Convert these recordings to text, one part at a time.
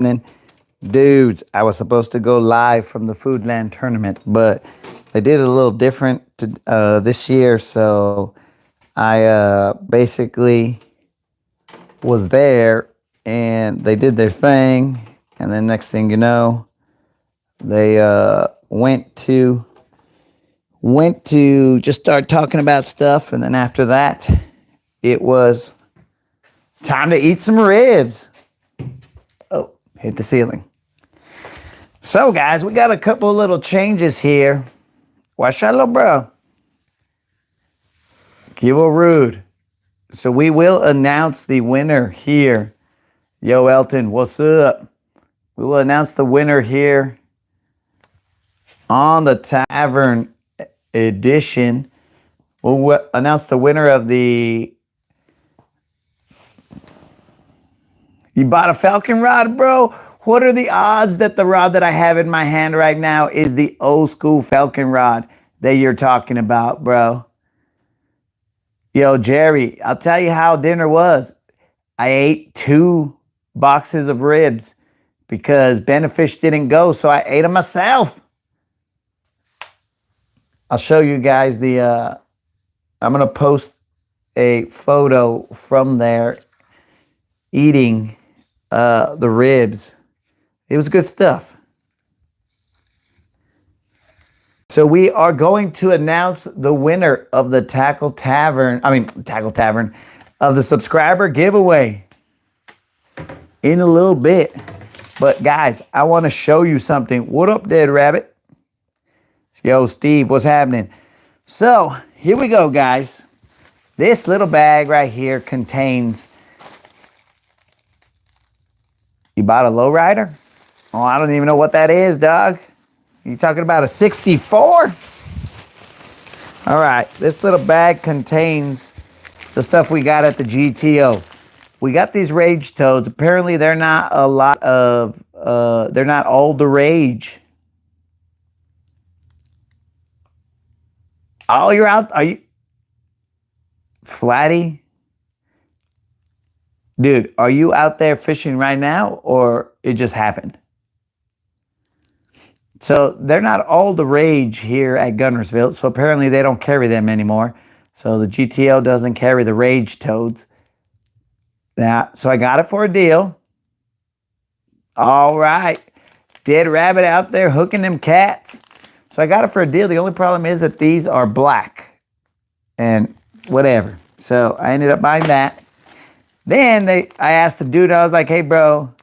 happening. Dudes, I was supposed to go live from the Foodland tournament, but they did it a little different this year. So I basically was there and they did their thing. And then next thing you know, they went to just start talking about stuff. And then after that, it was time to eat some ribs. Oh, hit the ceiling. So, guys, we got a couple little changes here. Watch out, little bro. Give a rude. So we will announce the winner here. Yo, Elton, what's up? We will announce the winner here on the Tavern edition. We'll announce the winner of the... You bought a Falcon rod, bro? What are the odds that the rod that I have in my hand right now is the old school Falcon rod that you're talking about, bro? Yo, Jerry, I'll tell you how dinner was. I ate 2 boxes of ribs because Benefish didn't go, so I ate them myself. I'll show you guys the... I'm going to post a photo from there eating the ribs. It was good stuff. So we are going to announce the winner of the Tackle Tavern, of the subscriber giveaway in a little bit. But guys, I want to show you something. What up, Dead Rabbit? Yo, Steve, what's happening? So here we go, guys. This little bag right here contains... You bought a lowrider? Oh, I don't even know what that is, dog. You talking about a 64? All right, this little bag contains the stuff we got at the GTO. We got these Rage Toads. Apparently, they're not a lot of, they're not all the rage. Oh, you're out, are you? Flatty? Dude, are you out there fishing right now or it just happened? So they're not all the rage here at Gunnersville. So apparently they don't carry them anymore. So the GTO doesn't carry the Rage Toads. Now, so I got it for a deal. All right. Dead Rabbit out there hooking them cats. So I got it for a deal. The only problem is that these are black and whatever. So I ended up buying that. Then I asked the dude, I was like, hey, bro.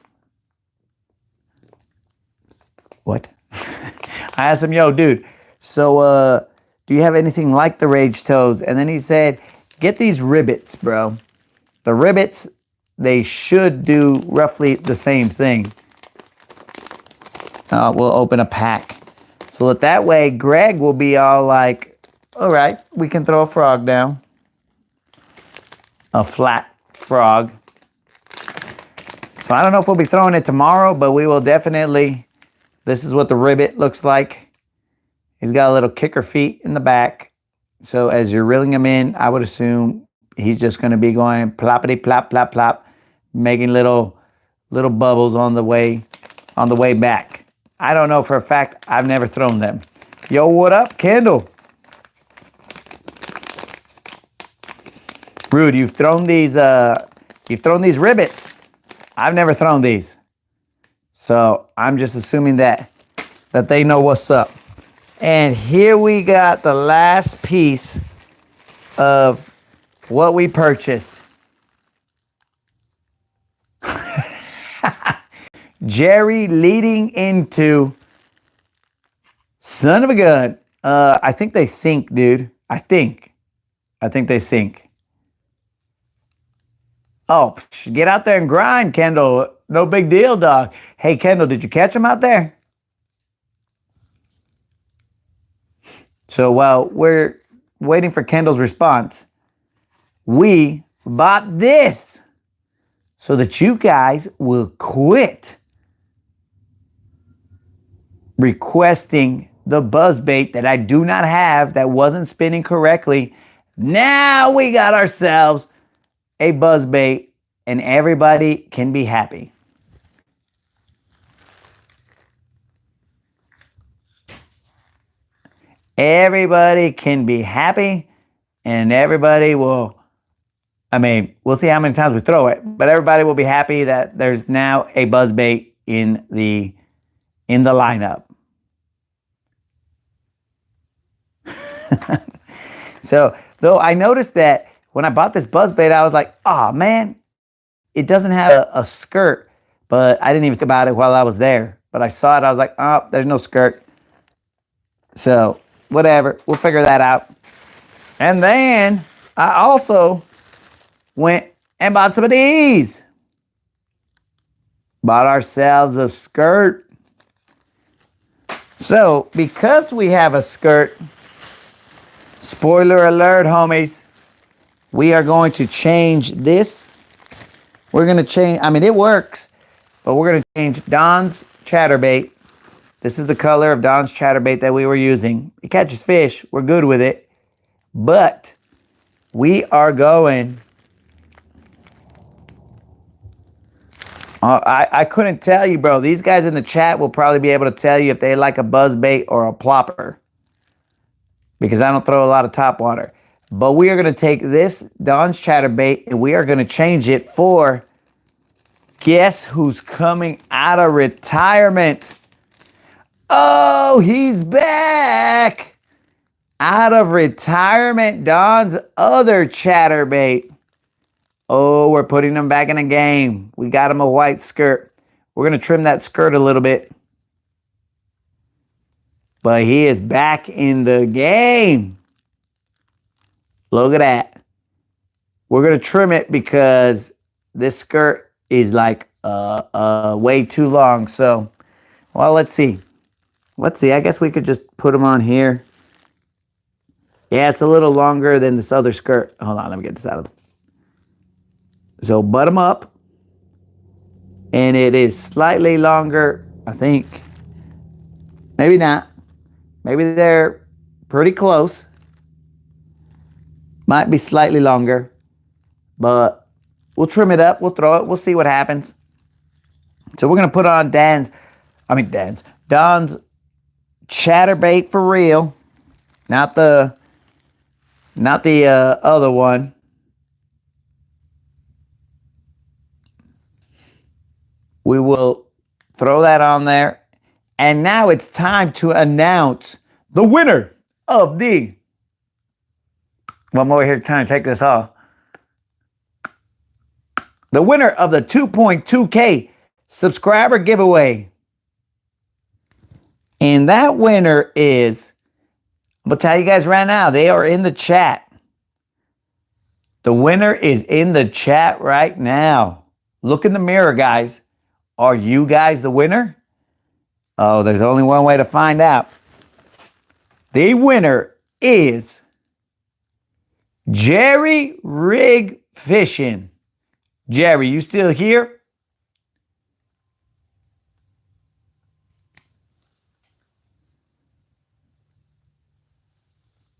What? I asked him, yo, dude, so do you have anything like the Rage Toads? And then he said, get these ribbits, bro. The ribbits, they should do roughly the same thing. We'll open a pack. So that way, Greg will be all like, all right, we can throw a frog down. A flat frog. So I don't know if we'll be throwing it tomorrow, but we will definitely. This is what the ribbit looks like. He's got a little kicker feet in the back. So as you're reeling him in, I would assume he's just going to be going ploppity plop plop plop, making little bubbles on the way back. I don't know for a fact. I've never thrown them. Yo, what up, Kendall? Rude, you've thrown these ribbits. I've never thrown these. So I'm just assuming that they know what's up. And here we got the last piece of what we purchased. Jerry leading into son of a gun. I think they sink, dude. I think they sink. Oh, get out there and grind, Kendall. No big deal, dog. Hey, Kendall, did you catch him out there? So while we're waiting for Kendall's response, we bought this so that you guys will quit requesting the buzzbait that I do not have, that wasn't spinning correctly. Now we got ourselves a buzzbait and everybody can be happy. Everybody can be happy, and everybody will, I mean, we'll see how many times we throw it, but everybody will be happy that there's now a buzzbait in the lineup. So, though I noticed that when I bought this buzzbait, I was like, oh man, it doesn't have a skirt, but I didn't even think about it while I was there. But I saw it, I was like, oh, there's no skirt. So, whatever, we'll figure that out. And then I also went and bought some of these. Bought ourselves a skirt. So, because we have a skirt, spoiler alert, homies, we are going to change this. We're going to change, I mean, it works, but we're going to change Don's chatterbait. This is the color of Don's chatterbait that we were using. It catches fish. We're good with it. But we are going... I couldn't tell you, bro. These guys in the chat will probably be able to tell you if they like a buzzbait or a plopper, because I don't throw a lot of topwater. But we are going to take this Don's chatterbait and we are going to change it for, guess who's coming out of retirement? Oh, he's back out of retirement. Don's other chatterbait. Oh, we're putting him back in the game. We got him a white skirt. We're going to trim that skirt a little bit. But he is back in the game. Look at that. We're going to trim it because this skirt is like way too long. So, well, let's see. Let's see. I guess we could just put him on here. Yeah, it's a little longer than this other skirt. Hold on, let me get this out of the... So butt them up, and it is slightly longer, I think. Maybe not. Maybe they're pretty close. Might be slightly longer, but we'll trim it up. We'll throw it. We'll see what happens. So we're going to put on Don's chatterbait for real. Not the other one. We will throw that on there. And now it's time to announce the winner of the... Well, I'm over here trying to take this off. The winner of the 2.2K subscriber giveaway. And that winner is... I'm going to tell you guys right now, they are in the chat. The winner is in the chat right now. Look in the mirror, guys. Are you guys the winner? Oh, there's only one way to find out. The winner is Jerry Rig Fishing. Jerry, you still here?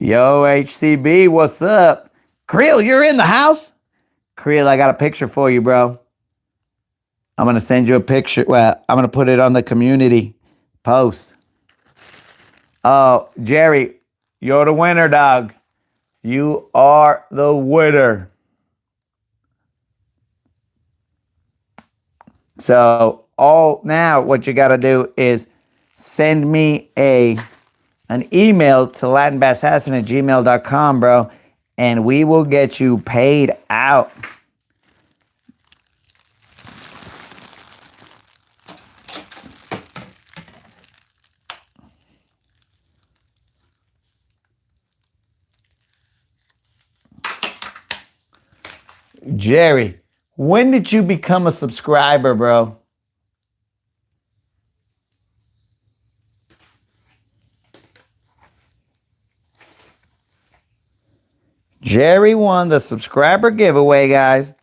Yo, HCB, what's up? Creel, you're in the house? Creel, I got a picture for you, bro. I'm going to send you a picture. Well, I'm going to put it on the community post. Oh, Jerry, you're the winner, dog. You are the winner. So, now what you got to do is send me an email to latinbasshassan@gmail.com, bro, and we will get you paid out. Jerry, when did you become a subscriber, bro? Jerry won the subscriber giveaway, guys.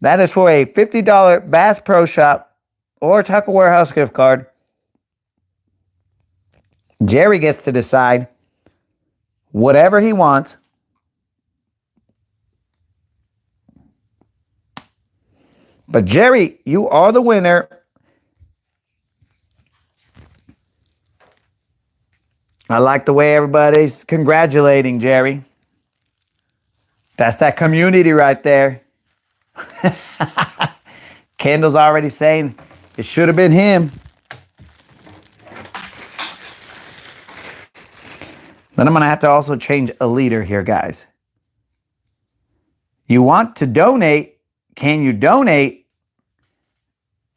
That is for a $50 Bass Pro Shop or Tackle Warehouse gift card. Jerry gets to decide whatever he wants. But Jerry, you are the winner. I like the way everybody's congratulating Jerry. That's that community right there. Kendall's already saying it should have been him. Then I'm going to have to also change a leader here, guys. You want to donate? Can you donate?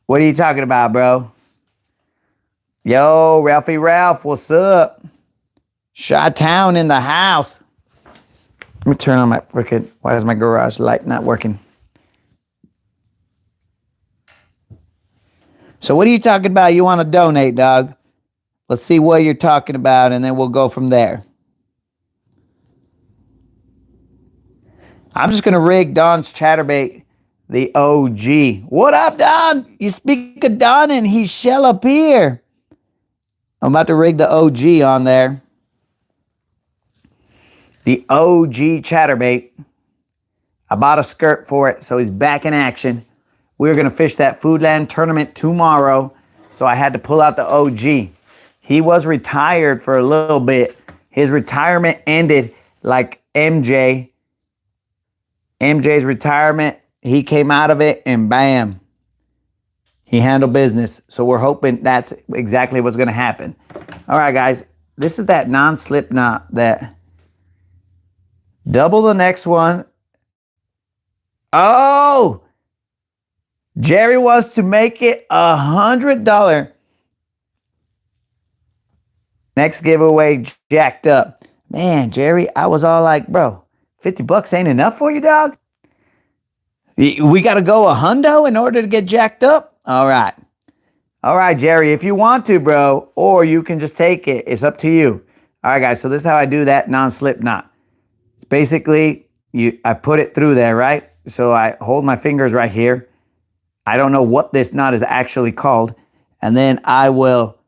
What are you talking about, bro? Yo, Ralphie Ralph, what's up? Chi-Town in the house. Let me turn on my freaking... Why is my garage light not working? So what are you talking about? You want to donate, dog? Let's see what you're talking about, and then we'll go from there. I'm just going to rig Don's Chatterbait, the OG. What up, Don? You speak of Don, and he shall appear. I'm about to rig the OG on there. The OG Chatterbait. I bought a skirt for it, so he's back in action. We're going to fish that Foodland tournament tomorrow, so I had to pull out the OG. He was retired for a little bit. His retirement ended like MJ. MJ's retirement, he came out of it, and bam, he handled business. So we're hoping that's exactly what's going to happen. All right, guys, this is that non-slip knot that double the next one. Oh, Jerry wants to make it $100. Next giveaway jacked up. Man, Jerry, I was all like, bro, $50 ain't enough for you, dog? We got to go a hundo in order to get jacked up? All right. All right, Jerry, if you want to, bro, or you can just take it. It's up to you. All right, guys, so this is how I do that non-slip knot. It's basically, I put it through there, right? So I hold my fingers right here. I don't know what this knot is actually called. And then I will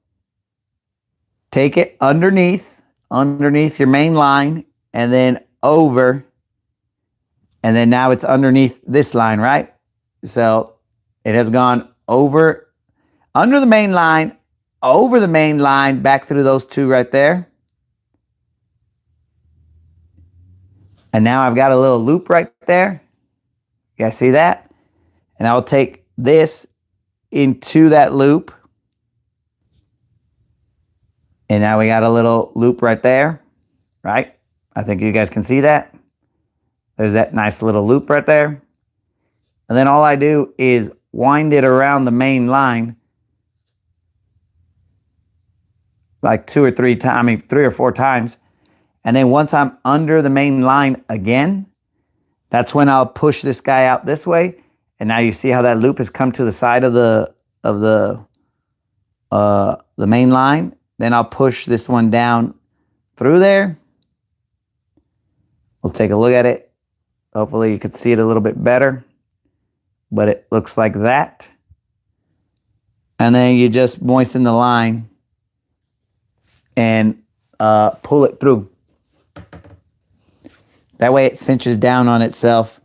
take it underneath your main line, and then over, and then now it's underneath this line, right? So it has gone over, under the main line, over the main line, back through those two right there. And now I've got a little loop right there. You guys see that? And I will take this into that loop. And now we got a little loop right there, right? I think you guys can see that. There's that nice little loop right there. And then all I do is wind it around the main line like 2 or 3 times, I mean 3 or 4 times. And then once I'm under the main line again, that's when I'll push this guy out this way. And now you see how that loop has come to the side of the main line. Then I'll push this one down through there. We'll take a look at it. Hopefully you can see it a little bit better. But it looks like that. And then you just moisten the line and pull it through. That way it cinches down on itself.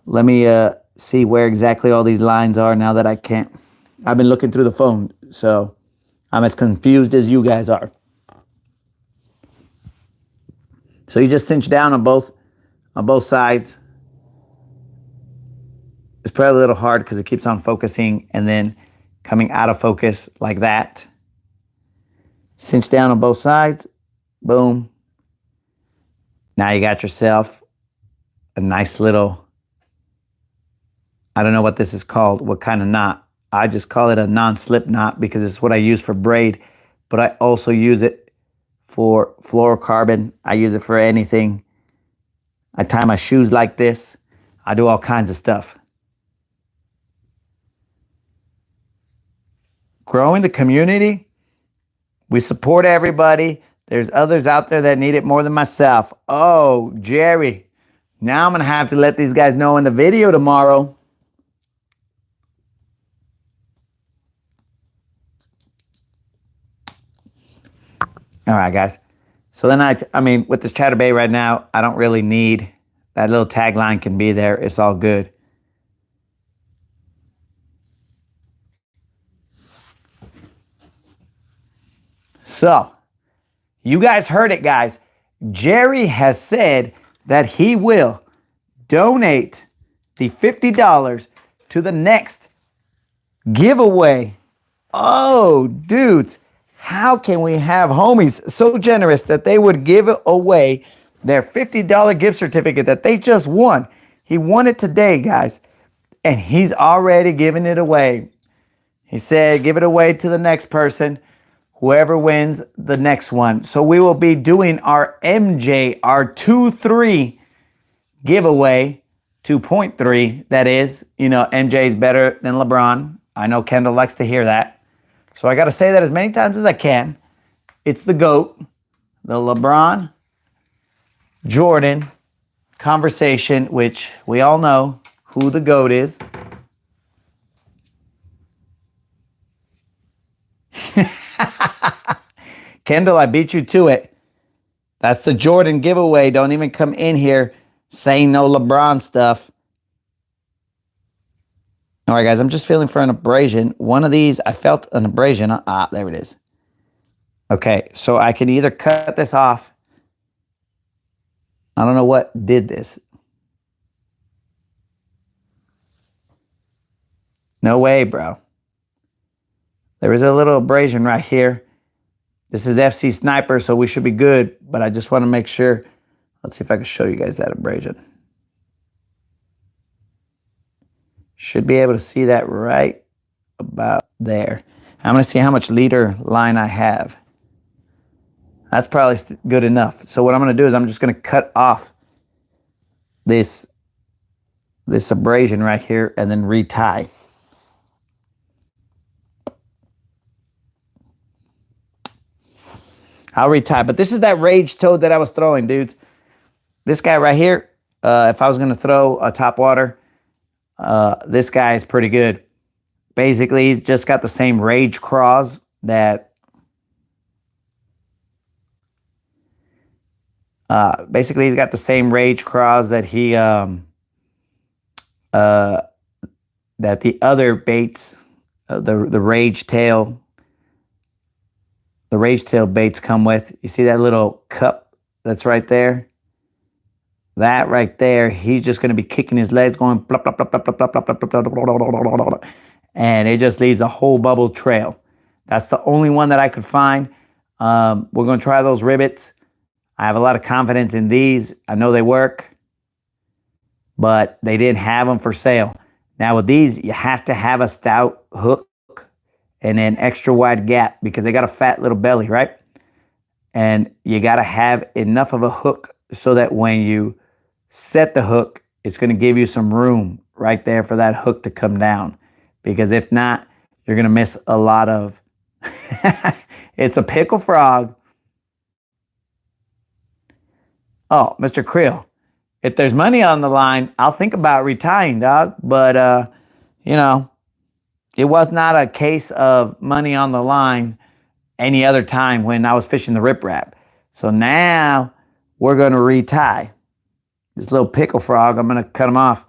Let me see where exactly all these lines are now that I can't. I've been looking through the phone, so I'm as confused as you guys are. So you just cinch down on both sides. It's probably a little hard because it keeps on focusing and then coming out of focus like that. Cinch down on both sides. Boom. Now you got yourself a nice little, I don't know what this is called, what kind of knot. I just call it a non-slip knot because it's what I use for braid, but I also use it for fluorocarbon. I use it for anything. I tie my shoes like this. I do all kinds of stuff. Growing the community. We support everybody. There's others out there that need it more than myself. Oh, Jerry. Now I'm going to have to let these guys know in the video tomorrow. All right, guys. So then I mean, with this chatterbait right now, I don't really need that little tagline can be there. It's all good. So, You guys heard it, guys. Jerry has said that he will donate the $50 to the next giveaway. Oh, dudes, how can we have homies so generous that they would give away their $50 gift certificate that they just won? He won it today, guys, and he's already giving it away. He said, give it away to the next person, whoever wins the next one. So we will be doing our MJ, our 2-3 giveaway, 2.3, that is. You know, MJ's better than LeBron. I know Kendall likes to hear that. So I got to say that as many times as I can. It's the GOAT, the LeBron, Jordan conversation, which we all know who the GOAT is. Kendall, I beat you to it. That's the Jordan giveaway. Don't even come in here saying no LeBron stuff. All right, guys, I'm just feeling for an abrasion. One of these, I felt an abrasion. Ah, there it is. Okay, so I can either cut this off. I don't know what did this. No way, bro. There is a little abrasion right here. This is FC Sniper, so we should be good, but I just want to make sure. Let's see if I can show you guys that abrasion. Should be able to see that right about there. I'm going to see how much leader line I have. That's probably good enough. So what I'm going to do is I'm just going to cut off this abrasion right here and then retie. I'll retie. But this is that rage toad that I was throwing, dudes. This guy right here, if I was going to throw a top water, this guy is pretty good. Basically, he's just got the same rage craws that he's got the same rage craws that he that the other baits, the rage tail baits come with. You see that little cup that's right there? That right there, he's just going to be kicking his legs, going plop, plop, plop, plop, plop, plop, plop, plop, plop, plop, plop, and it just leaves a whole bubble trail. That's the only one that I could find. We're going to try those rivets. I have a lot of confidence in these. I know they work, but they didn't have them for sale. Now with these, you have to have a stout hook and an extra wide gap because they got a fat little belly, right? And you got to have enough of a hook so that when you set the hook, it's going to give you some room right there for that hook to come down. Because if not, you're going to miss a lot of... It's a pickle frog. Oh, Mr. Creel, if there's money on the line, I'll think about retying, dog. But, you know, it was not a case of money on the line any other time when I was fishing the riprap. So now we're going to retie. This little pickle frog, I'm going to cut him off.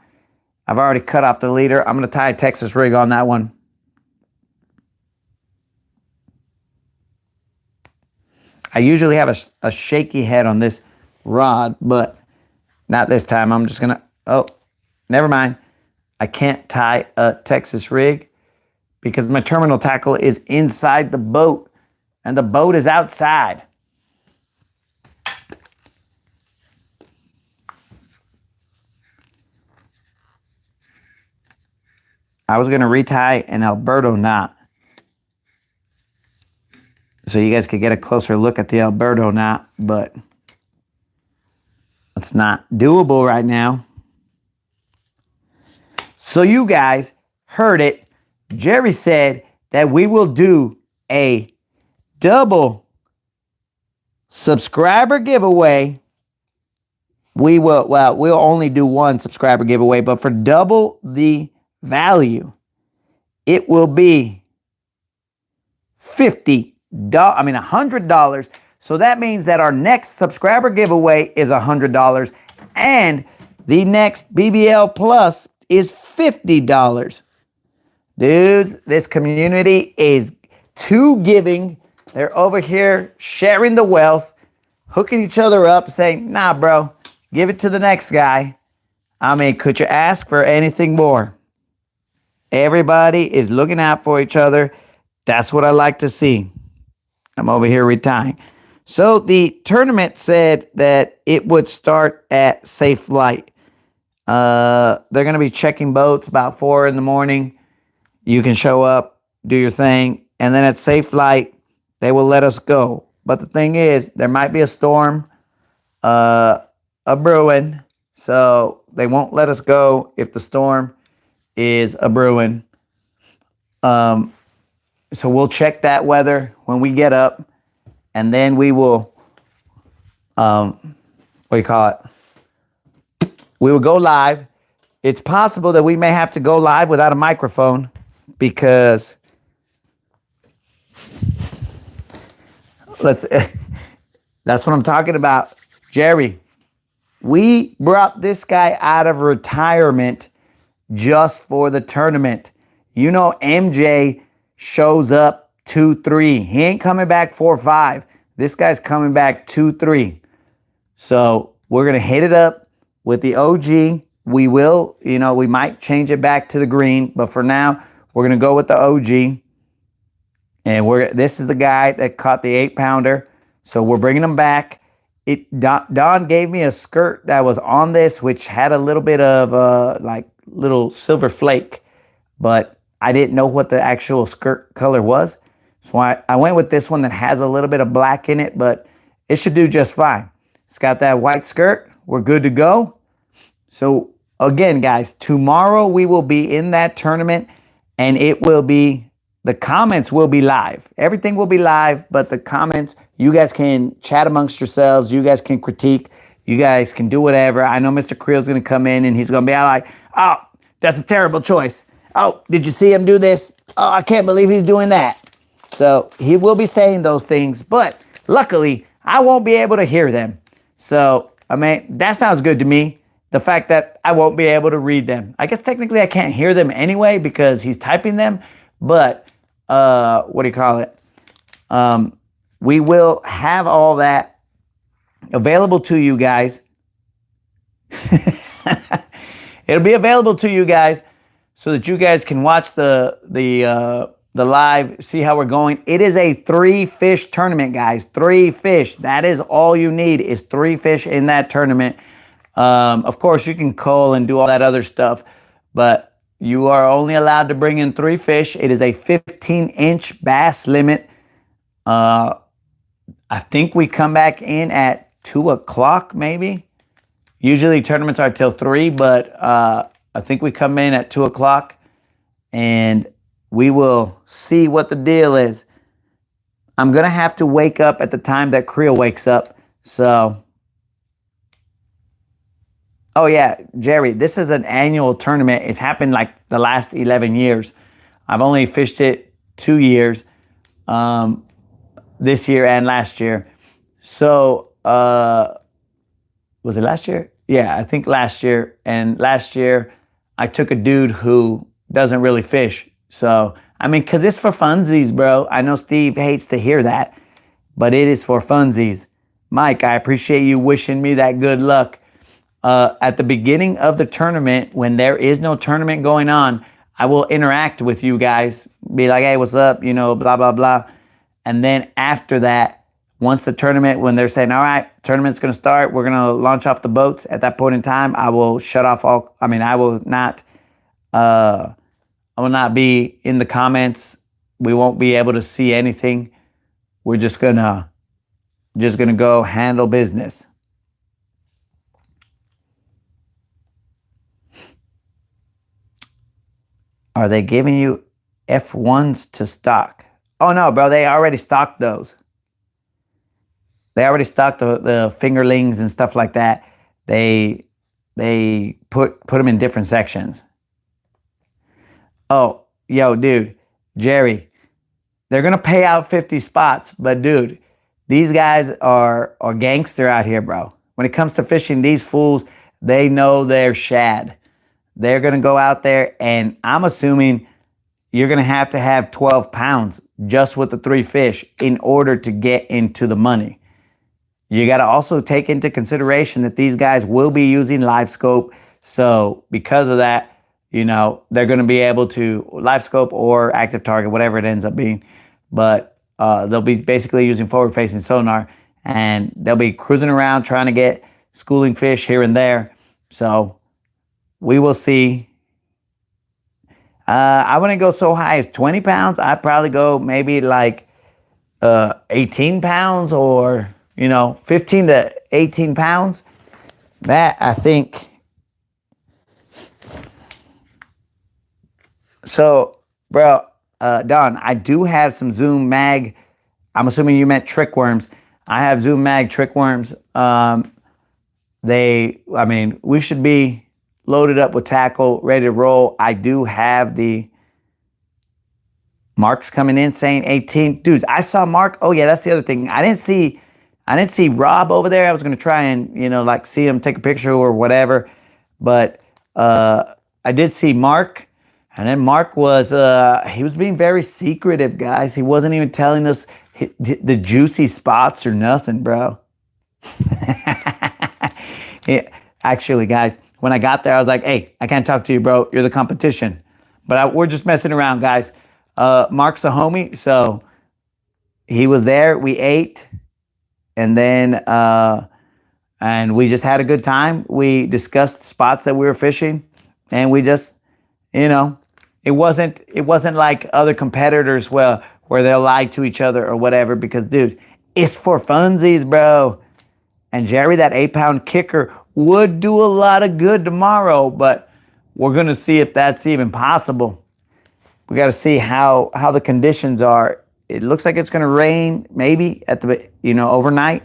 I've already cut off the leader. I'm going to tie a Texas rig on that one. I usually have a shaky head on this rod, but not this time. I'm just going to, oh, never mind. I can't tie a Texas rig because my terminal tackle is inside the boat and the boat is outside. I was going to retie an Alberto knot so you guys could get a closer look at the Alberto knot, but it's not doable right now. So you guys heard it. Jerry said that we will do a double subscriber giveaway. We'll only do one subscriber giveaway, but for double the value, it will be $100. So that means that our next subscriber giveaway is $100 and the next BBL Plus is $50. Dudes, this community is too giving They're over here sharing the wealth, hooking each other up, saying, nah, bro, give it to the next guy. I mean, could you ask for anything more? Everybody is looking out for each other. That's what I like to see. I'm over here retiring. So the tournament said that it would start at Safe Light. They're going to be checking boats about 4 in the morning. You can show up, do your thing, and then at Safe Light, they will let us go. But the thing is, there might be a storm, a brewing, so they won't let us go if the storm is a brewing. So we'll check that weather when we get up, and then we will, what do you call it? We will go live. It's possible that we may have to go live without a microphone because that's what I'm talking about. Jerry, we brought this guy out of retirement just for the tournament. You know, MJ shows up 2-3. He ain't coming back 4-5. This guy's coming back 2-3. So we're going to hit it up with the OG. We will, we might change it back to the green, but for now, we're going to go with the OG. And this is the guy that caught the 8-pounder. So we're bringing him back. Don gave me a skirt that was on this, which had a little bit of little silver flake, but I didn't know what the actual skirt color was. So I went with this one that has a little bit of black in it, but it should do just fine. It's got that white skirt. We're good to go. So again, guys, tomorrow we will be in that tournament, and the comments will be live. Everything will be live, but the comments, you guys can chat amongst yourselves. You guys can critique. You guys can do whatever. I know Mr. Creel's going to come in, and he's going to be like, oh, that's a terrible choice. Oh, did you see him do this? Oh, I can't believe he's doing that. So he will be saying those things, but luckily, I won't be able to hear them. So, I mean, that sounds good to me. The fact that I won't be able to read them. I guess technically I can't hear them anyway because he's typing them, but what do you call it? We will have all that available to you guys. It'll be available to you guys so that you guys can watch the live, see how we're going. It is a 3-fish tournament, guys. 3 fish. That is all you need is 3 fish in that tournament. Of course, you can cull and do all that other stuff, but you are only allowed to bring in 3 fish. It is a 15-inch bass limit. I think we come back in at 2 o'clock, maybe. Usually tournaments are till 3, but I think we come in at 2 o'clock, and we will see what the deal is. I'm going to have to wake up at the time that Creel wakes up. So, oh yeah, Jerry, this is an annual tournament. It's happened like the last 11 years. I've only fished it 2 years, this year and last year. So, was it last year? Yeah, I think last year. And last year, I took a dude who doesn't really fish. So, I mean, because it's for funsies, bro. I know Steve hates to hear that, but it is for funsies. Mike, I appreciate you wishing me that good luck. At the beginning of the tournament, when there is no tournament going on, I will interact with you guys. Be like, hey, what's up? Blah, blah, blah. And then after that, once the tournament, when they're saying, all right, tournament's going to start, we're going to launch off the boats. At that point in time, I will shut off I will not be in the comments. We won't be able to see anything. We're just gonna go handle business. Are they giving you F1s to stock? Oh no, bro, they already stocked those. They already stocked the fingerlings and stuff like that. They put them in different sections. Oh, yo, dude, Jerry, they're going to pay out 50 spots, but dude, these guys are gangster out here, bro. When it comes to fishing, these fools, they know their shad. They're going to go out there, and I'm assuming you're going to have 12 pounds just with the 3 fish in order to get into the money. You got to also take into consideration that these guys will be using live scope. So because of that, they're going to be able to live scope or active target, whatever it ends up being. But they'll be basically using forward facing sonar, and they'll be cruising around trying to get schooling fish here and there. So we will see. I wouldn't go so high as 20 pounds. I'd probably go maybe like 18 pounds or, 15 to 18 pounds. That, I think. So, bro, Don, I do have some Zoom Mag. I'm assuming you meant trick worms. I have Zoom Mag trick worms. We should be loaded up with tackle, ready to roll. I do have the Mark's coming in saying 18. Dudes, I saw Mark. Oh yeah, that's the other thing. I didn't see Rob over there. I was gonna try and see him, take a picture or whatever. But I did see Mark. And then Mark was he was being very secretive, guys. He wasn't even telling us the juicy spots or nothing, bro. Actually, guys, when I got there, I was like, hey, I can't talk to you, bro. You're the competition. But we're just messing around, guys. Mark's a homie, so he was there. We ate, and then and we just had a good time. We discussed spots that we were fishing, and we just, it wasn't like other competitors where they'll lie to each other or whatever, because, dude, it's for funsies, bro. And Jerry, that 8-pound kicker, would do a lot of good tomorrow, but we're going to see if that's even possible. We got to see how the conditions are. It looks like it's going to rain maybe at the, overnight.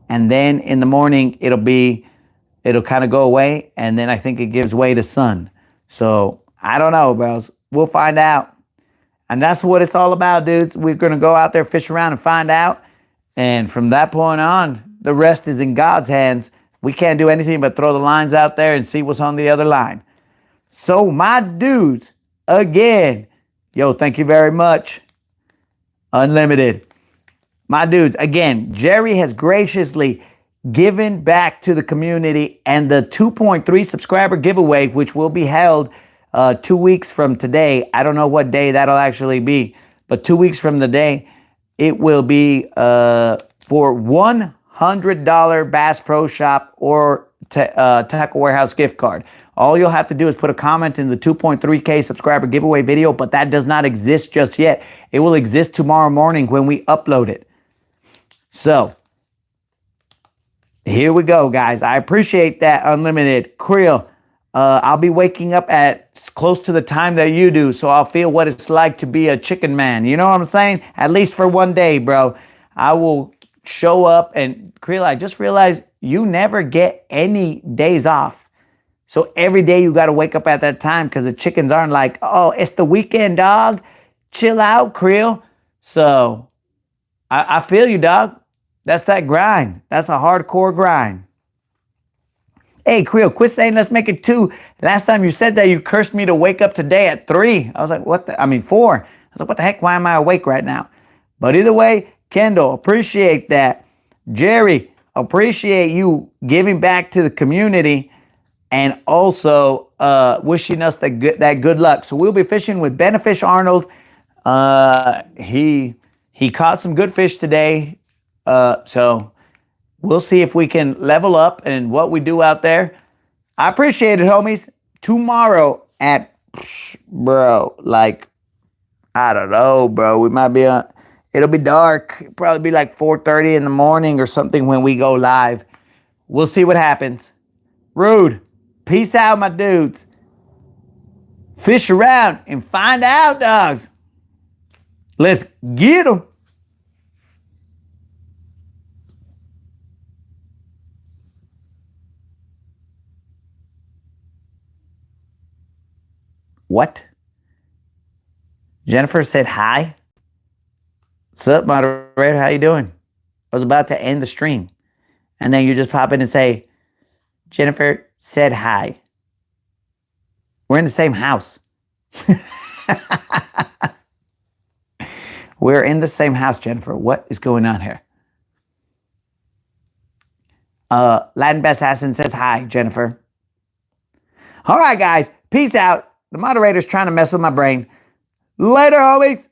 And then in the morning, it'll kind of go away. And then I think it gives way to sun. So I don't know, bros. We'll find out. And that's what it's all about, dudes. We're going to go out there, fish around, and find out. And from that point on, the rest is in God's hands. We can't do anything but throw the lines out there and see what's on the other line. So, my dudes, again, thank you very much. Unlimited. My dudes, again, Jerry has graciously given back to the community, and the 2.3 subscriber giveaway, which will be held 2 weeks from today. I don't know what day that'll actually be, but 2 weeks from the day, it will be for $100 Bass Pro Shop or Tackle Warehouse gift card. All you'll have to do is put a comment in the 2.3K subscriber giveaway video, but that does not exist just yet. It will exist tomorrow morning when we upload it. So, here we go, guys. I appreciate that, Unlimited. Creel, I'll be waking up at close to the time that you do, so I'll feel what it's like to be a chicken man. You know what I'm saying? At least for one day, bro. I will show up, and Creel, I just realized you never get any days off. So every day you got to wake up at that time, because the chickens aren't like, oh, it's the weekend, dog. Chill out, Creel. So I feel you, dog. That's that grind. That's a hardcore grind. Hey, Creel, quit saying let's make it 2. Last time you said that, you cursed me to wake up today at 3. I was like, 4. I was like, what the heck? Why am I awake right now? But either way, Kendall, appreciate that. Jerry, appreciate you giving back to the community and also wishing us that good luck. So we'll be fishing with Benefish Arnold. He caught some good fish today. So we'll see if we can level up and what we do out there. I appreciate it, homies. Tomorrow at, bro, like, I don't know, bro. We might be on, it'll be dark. It'll probably be like 4:30 in the morning or something when we go live. We'll see what happens. Rude. Peace out, my dudes. Fish around and find out, dogs. Let's get them. What? Jennifer said hi. What's up, moderator? How you doing? I was about to end the stream. And then you just pop in and say, Jennifer said hi. We're in the same house. We're in the same house, Jennifer. What is going on here? Latin Best Assassin says hi, Jennifer. All right, guys. Peace out. The moderator's trying to mess with my brain. Later, homies.